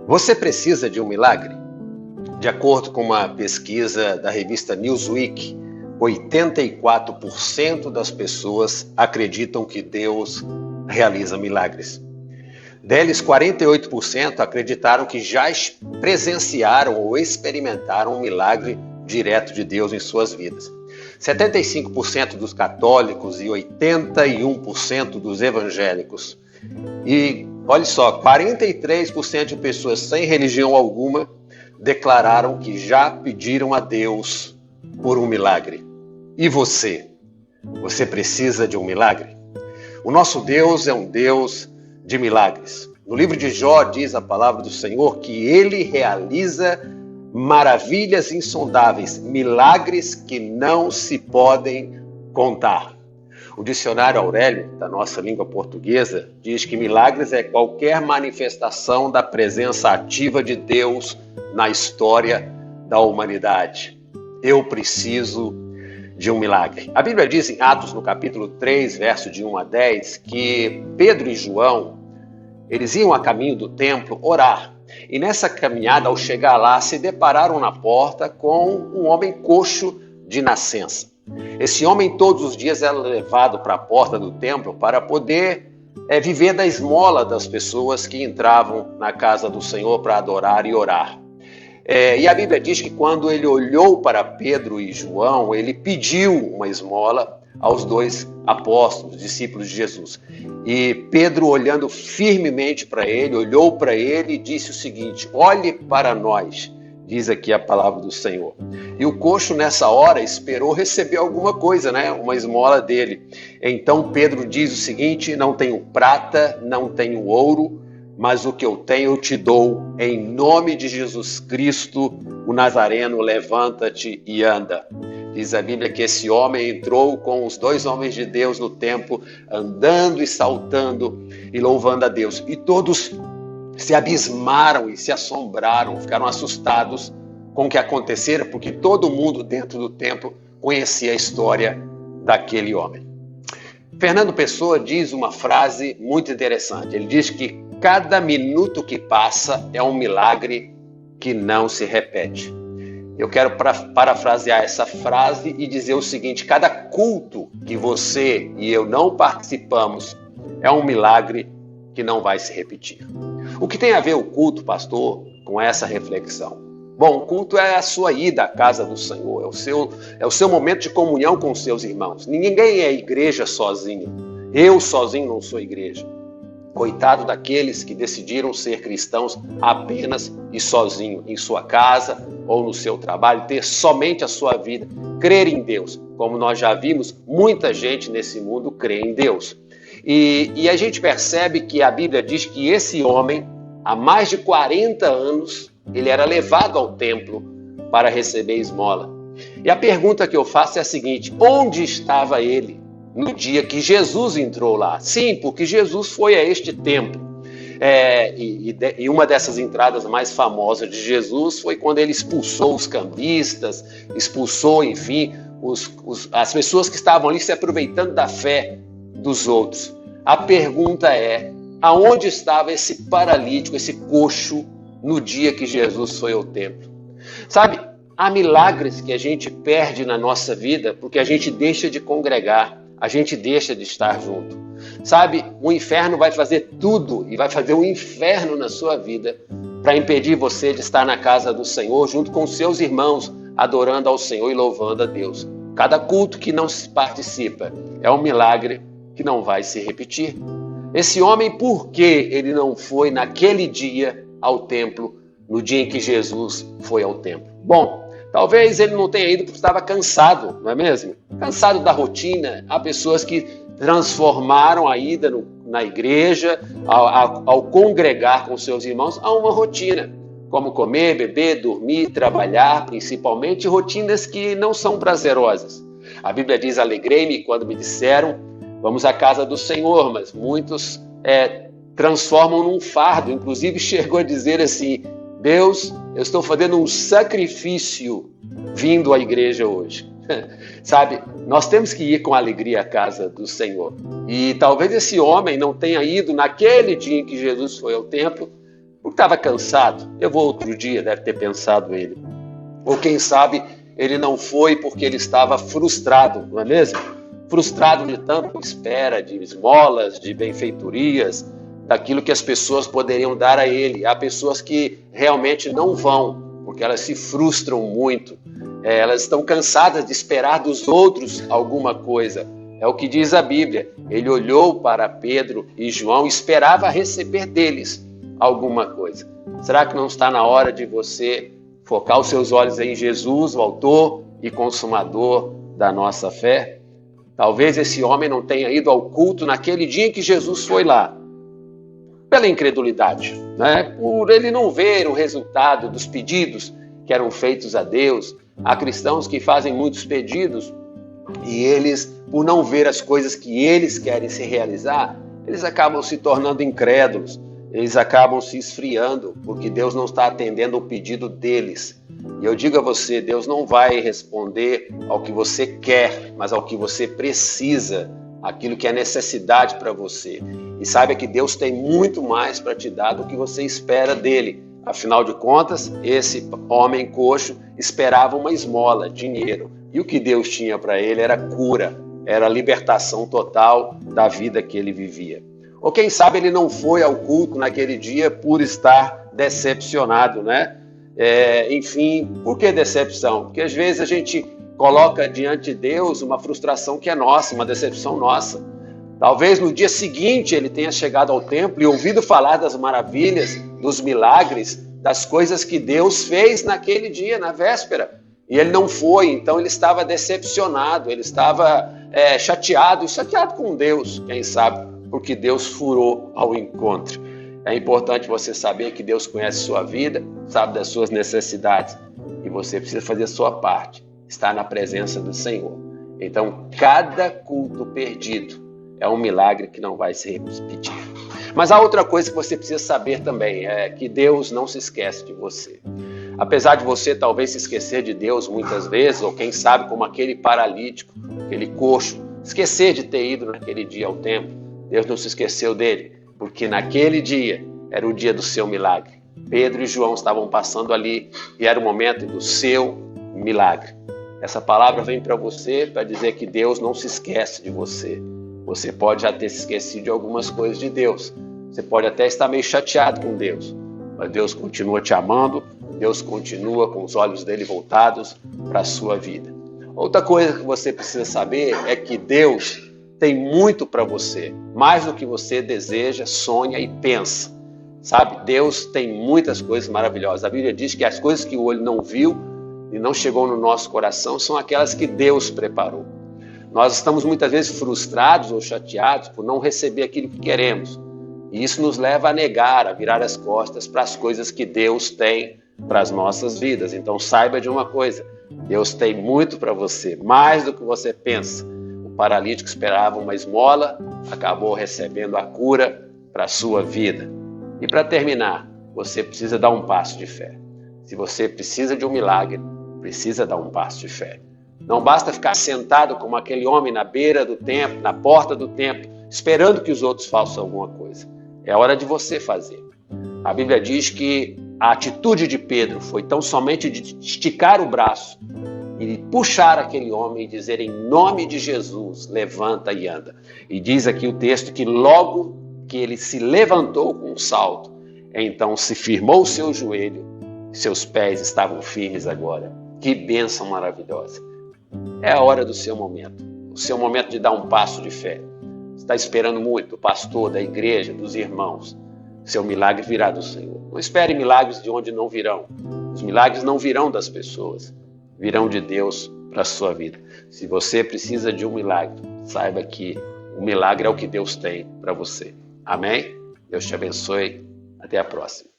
Você precisa de um milagre? De acordo com uma pesquisa da revista Newsweek, 84% das pessoas acreditam que Deus realiza milagres. Deles, 48% acreditaram que já presenciaram ou experimentaram um milagre direto de Deus em suas vidas. 75% dos católicos e 81% dos evangélicos. E, olha só, 43% de pessoas sem religião alguma declararam que já pediram a Deus por um milagre. E você? Você precisa de um milagre? O nosso Deus é um Deus de milagres. No livro de Jó diz a palavra do Senhor que Ele realiza maravilhas insondáveis, milagres que não se podem contar. O dicionário Aurélio, da nossa língua portuguesa, diz que milagres é qualquer manifestação da presença ativa de Deus na história da humanidade. Eu preciso de um milagre. A Bíblia diz em Atos, no capítulo 3, verso de 1 a 10, que Pedro e João, eles iam a caminho do templo orar. E nessa caminhada, ao chegar lá, se depararam na porta com um homem coxo de nascença. Esse homem todos os dias era levado para a porta do templo para poder viver da esmola das pessoas que entravam na casa do Senhor para adorar e orar. E a Bíblia diz que quando ele olhou para Pedro e João, ele pediu uma esmola aos dois apóstolos, discípulos de Jesus. E Pedro, olhando firmemente para ele, olhou para ele e disse o seguinte: olhe para nós, diz aqui a palavra do Senhor. E o coxo nessa hora esperou receber alguma coisa, uma esmola dele. Então Pedro diz o seguinte: não tenho prata, não tenho ouro, mas o que eu tenho eu te dou. Em nome de Jesus Cristo, o Nazareno, levanta-te e anda. Diz a Bíblia que esse homem entrou com os dois homens de Deus no templo, andando e saltando e louvando a Deus. E todos se abismaram e se assombraram, ficaram assustados com o que acontecera, porque todo mundo dentro do templo conhecia a história daquele homem. Fernando Pessoa diz uma frase muito interessante. Ele diz que cada minuto que passa é um milagre que não se repete. Eu quero parafrasear essa frase e dizer o seguinte: cada culto que você e eu não participamos é um milagre que não vai se repetir. O que tem a ver o culto, pastor, com essa reflexão? Bom, o culto é a sua ida à casa do Senhor, é o seu momento de comunhão com os seus irmãos. Ninguém é igreja sozinho. Eu sozinho não sou igreja. Coitado daqueles que decidiram ser cristãos apenas e sozinho, em sua casa ou no seu trabalho, ter somente a sua vida, crer em Deus. Como nós já vimos, muita gente nesse mundo crê em Deus. E a gente percebe que a Bíblia diz que esse homem, há mais de 40 anos, ele era levado ao templo para receber esmola. E a pergunta que eu faço é a seguinte: onde estava ele no dia que Jesus entrou lá? Sim, porque Jesus foi a este templo. E uma dessas entradas mais famosas de Jesus foi quando ele expulsou os cambistas, expulsou, enfim, as pessoas que estavam ali se aproveitando da fé dos outros. A pergunta é: aonde estava esse paralítico, esse coxo, no dia que Jesus foi ao templo? Sabe, há milagres que a gente perde na nossa vida porque a gente deixa de congregar, a gente deixa de estar junto. Sabe, o inferno vai fazer tudo e vai fazer um inferno na sua vida para impedir você de estar na casa do Senhor junto com os seus irmãos, adorando ao Senhor e louvando a Deus. Cada culto que não se participa é um milagre que não vai se repetir. Esse homem, por que ele não foi naquele dia ao templo, no dia em que Jesus foi ao templo? Bom, talvez ele não tenha ido porque estava cansado, não é mesmo? Cansado da rotina. Há pessoas que transformaram a ida na igreja, ao congregar com seus irmãos, a uma rotina. Como comer, beber, dormir, trabalhar, principalmente rotinas que não são prazerosas. A Bíblia diz: alegrei-me quando me disseram, vamos à casa do Senhor, mas muitos transformam num fardo. Inclusive chegou a dizer assim: Deus, eu estou fazendo um sacrifício vindo à igreja hoje. Sabe, nós temos que ir com alegria à casa do Senhor. E talvez esse homem não tenha ido naquele dia em que Jesus foi ao templo, estava cansado. Eu vou outro dia, deve ter pensado ele. Ou quem sabe ele não foi porque ele estava frustrado, não é mesmo? Frustrado de tanta espera, de esmolas, de benfeitorias, daquilo que as pessoas poderiam dar a ele. Há pessoas que realmente não vão, porque elas se frustram muito. Elas estão cansadas de esperar dos outros alguma coisa. É o que diz a Bíblia. Ele olhou para Pedro e João e esperava receber deles alguma coisa. Será que não está na hora de você focar os seus olhos em Jesus, o autor e consumador da nossa fé? Talvez esse homem não tenha ido ao culto naquele dia em que Jesus foi lá, pela incredulidade, né? Por ele não ver o resultado dos pedidos que eram feitos a Deus. Há cristãos que fazem muitos pedidos e eles, por não ver as coisas que eles querem se realizar, eles acabam se tornando incrédulos, eles acabam se esfriando, porque Deus não está atendendo o pedido deles. E eu digo a você, Deus não vai responder ao que você quer, mas ao que você precisa, aquilo que é necessidade para você. E saiba que Deus tem muito mais para te dar do que você espera dele. Afinal de contas, esse homem coxo esperava uma esmola, dinheiro. E o que Deus tinha para ele era cura, era a libertação total da vida que ele vivia. Ou quem sabe ele não foi ao culto naquele dia por estar decepcionado, né? Enfim, por que decepção? Porque às vezes a gente coloca diante de Deus uma frustração que é nossa, uma decepção nossa. Talvez no dia seguinte ele tenha chegado ao templo e ouvido falar das maravilhas, dos milagres, das coisas que Deus fez naquele dia, na véspera. E ele não foi, então ele estava decepcionado, ele estava chateado com Deus, quem sabe, porque Deus furou ao encontro. É importante você saber que Deus conhece sua vida, sabe das suas necessidades, e você precisa fazer a sua parte, estar na presença do Senhor. Então, cada culto perdido é um milagre que não vai se repetir. Mas há outra coisa que você precisa saber também, é que Deus não se esquece de você. Apesar de você talvez se esquecer de Deus muitas vezes, ou quem sabe como aquele paralítico, aquele coxo, esquecer de ter ido naquele dia ao templo, Deus não se esqueceu dele, porque naquele dia era o dia do seu milagre. Pedro e João estavam passando ali e era o momento do seu milagre. Essa palavra vem para você para dizer que Deus não se esquece de você. Você pode já ter se esquecido de algumas coisas de Deus. Você pode até estar meio chateado com Deus, mas Deus continua te amando, Deus continua com os olhos dele voltados para a sua vida. Outra coisa que você precisa saber é que Deus tem muito para você, mais do que você deseja, sonha e pensa. Sabe, Deus tem muitas coisas maravilhosas. A Bíblia diz que as coisas que o olho não viu e não chegou no nosso coração são aquelas que Deus preparou. Nós estamos muitas vezes frustrados ou chateados por não receber aquilo que queremos. E isso nos leva a negar, a virar as costas para as coisas que Deus tem para as nossas vidas. Então saiba de uma coisa, Deus tem muito para você, mais do que você pensa. O paralítico esperava uma esmola, acabou recebendo a cura para a sua vida. E para terminar, você precisa dar um passo de fé. Se você precisa de um milagre, precisa dar um passo de fé. Não basta ficar sentado como aquele homem na beira do templo, na porta do templo, esperando que os outros façam alguma coisa. É hora de você fazer. A Bíblia diz que a atitude de Pedro foi tão somente de esticar o braço e puxar aquele homem e dizer em nome de Jesus, levanta e anda. E diz aqui o texto que logo que ele se levantou com um salto, então se firmou o seu joelho, seus pés estavam firmes agora. Que bênção maravilhosa. É a hora do seu momento, o seu momento de dar um passo de fé. Você está esperando muito do pastor, da igreja, dos irmãos. Seu milagre virá do Senhor. Não espere milagres de onde não virão. Os milagres não virão das pessoas, virão de Deus para a sua vida. Se você precisa de um milagre, saiba que o milagre é o que Deus tem para você. Amém? Deus te abençoe. Até a próxima.